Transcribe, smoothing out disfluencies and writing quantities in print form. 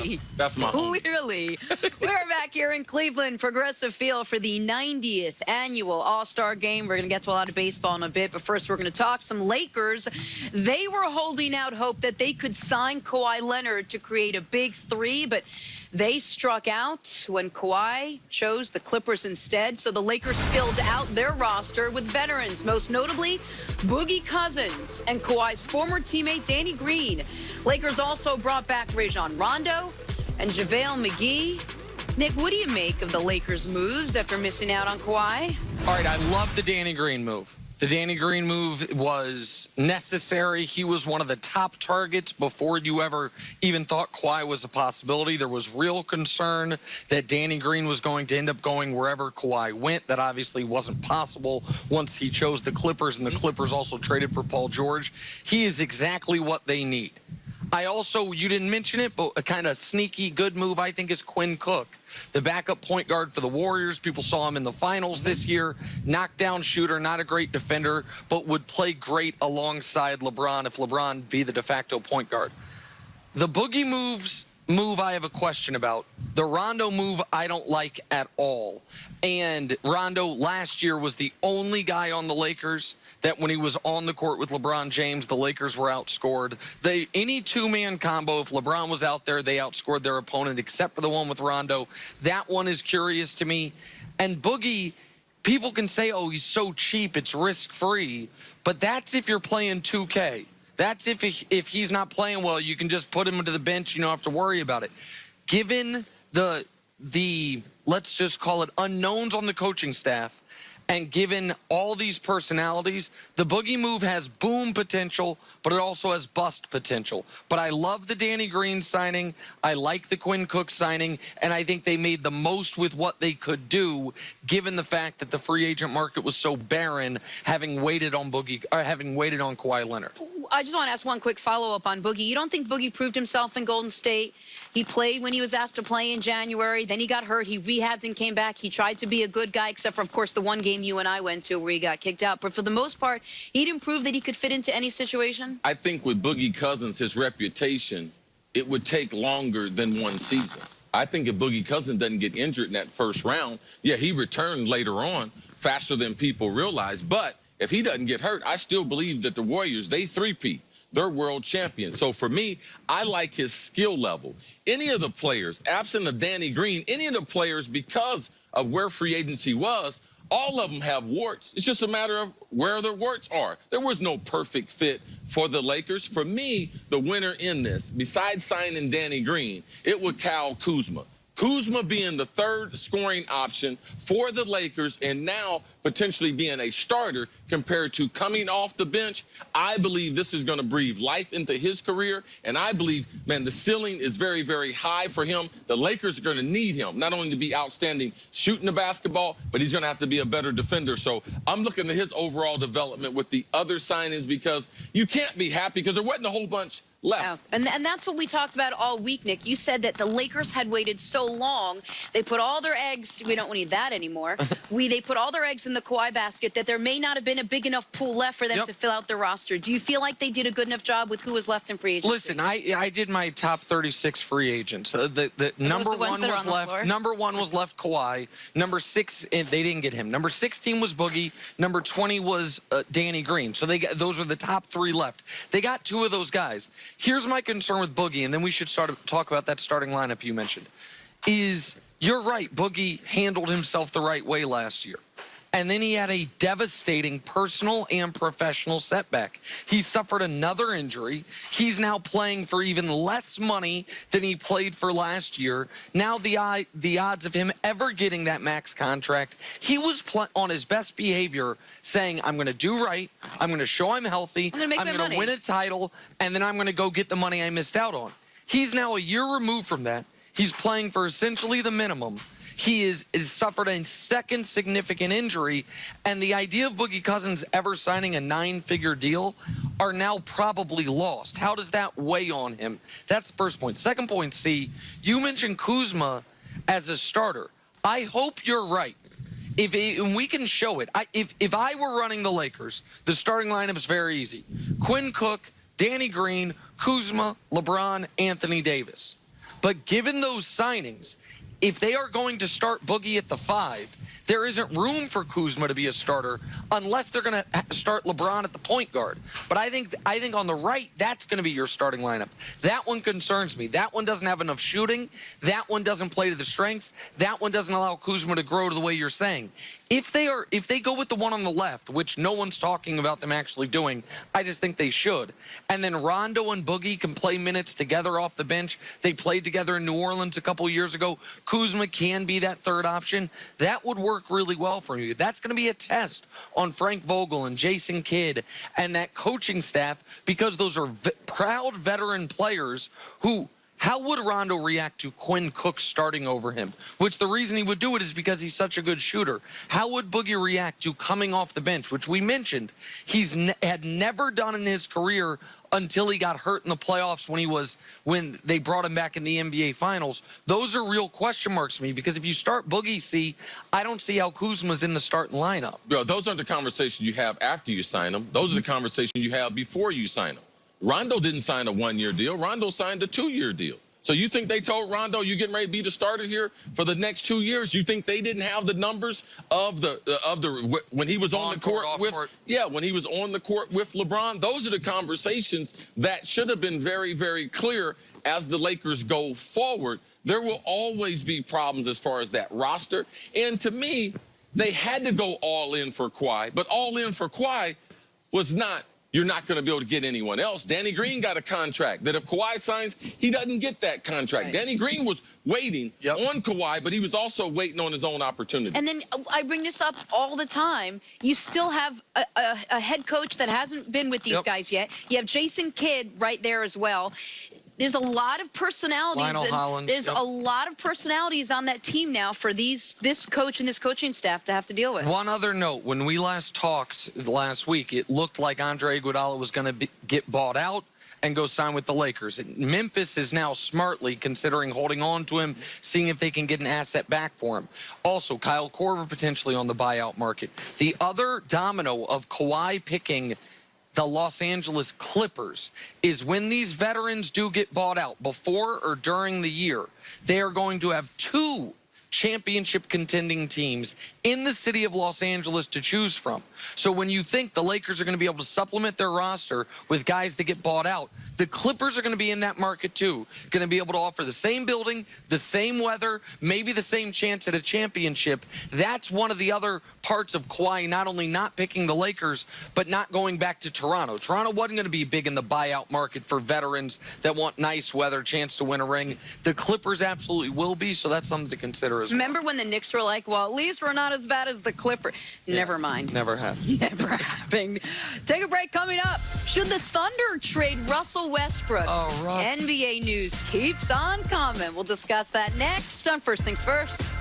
Clearly. That's my homie. Clearly. We're back here in Cleveland, Progressive Field, for the 90th annual All-Star Game. We're going to get to a lot of baseball in a bit, but first we're going to talk some Lakers. They were holding out hope that they could sign Kawhi Leonard to create a big three, but they struck out when Kawhi chose the Clippers instead. So the Lakers filled out their roster with veterans, most notably Boogie Cousins and Kawhi's former teammate Danny Green. Lakers also brought back Rajon Rondo and JaVale McGee. Nick, what do you make of the Lakers' moves after missing out on Kawhi? All right, I love the Danny Green move. The Danny Green move was necessary. He was one of the top targets before you ever even thought Kawhi was a possibility. There was real concern that Danny Green was going to end up going wherever Kawhi went. That obviously wasn't possible once he chose the Clippers, and the Clippers also traded for Paul George. He is exactly what they need. I also, you didn't mention it, but a kind of sneaky good move, I think, is Quinn Cook, the backup point guard for the Warriors. People saw him in the finals this year. Knockdown shooter, not a great defender, but would play great alongside LeBron if LeBron be the de facto point guard. The Boogie move I have a question about. The Rondo move I don't like at all. And Rondo last year was the only guy on the Lakers that when he was on the court with LeBron James, the Lakers were outscored. Any two-man combo, if LeBron was out there, they outscored their opponent, except for the one with Rondo. That one is curious to me. And Boogie, people can say, oh, he's so cheap, it's risk-free. But that's if you're playing 2K. That's if he's not playing well, you can just put him to the bench. You don't have to worry about it. Given the let's just call it unknowns on the coaching staff, and given all these personalities, the Boogie move has boom potential, but it also has bust potential. But I love the Danny Green signing. I like the Quinn Cook signing, and I think they made the most with what they could do, given the fact that the free agent market was so barren, having waited on Kawhi Leonard. I just want to ask one quick follow-up on Boogie. You don't think Boogie proved himself in Golden State? He played when he was asked to play in January. Then he got hurt. He rehabbed and came back. He tried to be a good guy, except for, of course, the one game you and I went to where he got kicked out. But for the most part, he didn't prove that he could fit into any situation? I think with Boogie Cousins, his reputation, it would take longer than one season. I think if Boogie Cousins doesn't get injured in that first round, yeah, he returned later on faster than people realize. But if he doesn't get hurt, I still believe that the Warriors, they three-peat. They're world champions. So for me, I like his skill level. Any of the players, absent of Danny Green, any of the players, because of where free agency was, all of them have warts. It's just a matter of where their warts are. There was no perfect fit for the Lakers. For me, the winner in this, besides signing Danny Green, it was Kyle Kuzma. Kuzma being the third scoring option for the Lakers and now potentially being a starter compared to coming off the bench. I believe this is going to breathe life into his career, and I believe, man, the ceiling is very, very high for him. The Lakers are going to need him, not only to be outstanding shooting the basketball, but he's going to have to be a better defender. So I'm looking at his overall development with the other signings because you can't be happy because there wasn't a whole bunch left. Oh, and that's what we talked about all week, Nick. You said that the Lakers had waited so long. They put all their eggs, we don't need that anymore. They put all their eggs in the Kawhi basket that there may not have been a big enough pool left for them to fill out their roster. Do you feel like they did a good enough job with who was left in free agency? Listen, I did my top 36 free agents. The number one was left. Number one was left Kawhi. Number 6, they didn't get him. Number 16 was Boogie. Number 20 was Danny Green. So those were the top 3 left. They got 2 of those guys. Here's my concern with Boogie, and then we should start to talk about that starting lineup you mentioned, is you're right, Boogie handled himself the right way last year. And then he had a devastating personal and professional setback. He suffered another injury. He's now playing for even less money than he played for last year. Now the odds of him ever getting that max contract, he was on his best behavior saying, I'm going to do right, I'm going to show I'm healthy, I'm going to win a title, and then I'm going to go get the money I missed out on. He's now a year removed from that. He's playing for essentially the minimum. He is suffered a second significant injury, and the idea of Boogie Cousins ever signing a 9-figure deal are now probably lost. How does that weigh on him? That's the first point. Second point, C, you mentioned Kuzma as a starter. I hope you're right. And we can show it. If I were running the Lakers, the starting lineup is very easy. Quinn Cook, Danny Green, Kuzma, LeBron, Anthony Davis. But given those signings, if they are going to start Boogie at the 5, there isn't room for Kuzma to be a starter unless they're going to start LeBron at the point guard. But I think on the right, that's going to be your starting lineup. That one concerns me. That one doesn't have enough shooting. That one doesn't play to the strengths. That one doesn't allow Kuzma to grow to the way you're saying. If they go with the one on the left, which no one's talking about them actually doing, I just think they should. And then Rondo and Boogie can play minutes together off the bench. They played together in New Orleans a couple years ago. Kuzma can be that third option. That would work really well for you. That's going to be a test on Frank Vogel and Jason Kidd and that coaching staff, because those are proud veteran players who... How would Rondo react to Quinn Cook starting over him? Which the reason he would do it is because he's such a good shooter. How would Boogie react to coming off the bench, which we mentioned had never done in his career until he got hurt in the playoffs when they brought him back in the NBA Finals? Those are real question marks to me, because if you start Boogie, I don't see how Kuzma's in the starting lineup. Bro, those aren't the conversations you have after you sign them. Those are the conversations you have before you sign them. Rondo didn't sign a 1-year deal. Rondo signed a 2-year deal. So you think they told Rondo, you're getting ready to be the starter here for the next 2 years? You think they didn't have the numbers of when he was on the court with when he was on the court with LeBron? Those are the conversations that should have been very, very clear as the Lakers go forward. There will always be problems as far as that roster. And to me, they had to go all in for Kawhi, but all in for Kawhi was not, you're not going to be able to get anyone else. Danny Green got a contract that if Kawhi signs, he doesn't get that contract. Right. Danny Green was waiting on Kawhi, but he was also waiting on his own opportunity. And then I bring this up all the time. You still have a head coach that hasn't been with these guys yet. You have Jason Kidd right there as well. There's a lot of personalities. There's a lot of personalities on that team now for this coach and this coaching staff to have to deal with. One other note: when we last talked last week, it looked like Andre Iguodala was going to get bought out and go sign with the Lakers. Memphis is now smartly considering holding on to him, seeing if they can get an asset back for him. Also, Kyle Korver potentially on the buyout market. The other domino of Kawhi picking the Los Angeles Clippers is when these veterans do get bought out, before or during the year, they are going to have 2 championship contending teams in the city of Los Angeles to choose from. So when you think the Lakers are going to be able to supplement their roster with guys that get bought out, the Clippers are going to be in that market too, going to be able to offer the same building, the same weather, maybe the same chance at a championship. That's one of the other parts of Kawhi not only not picking the Lakers, but not going back to Toronto. Toronto wasn't going to be big in the buyout market for veterans that want nice weather, chance to win a ring. The Clippers absolutely will be, so that's something to consider as well. Remember when the Knicks were like, well, at least we're not as bad as the Clippers. Never mind. Never happened. Never happened. Take a break. Coming up, should the Thunder trade Russell Westbrook? Oh, Russ. NBA news keeps on coming. We'll discuss that next on First Things First.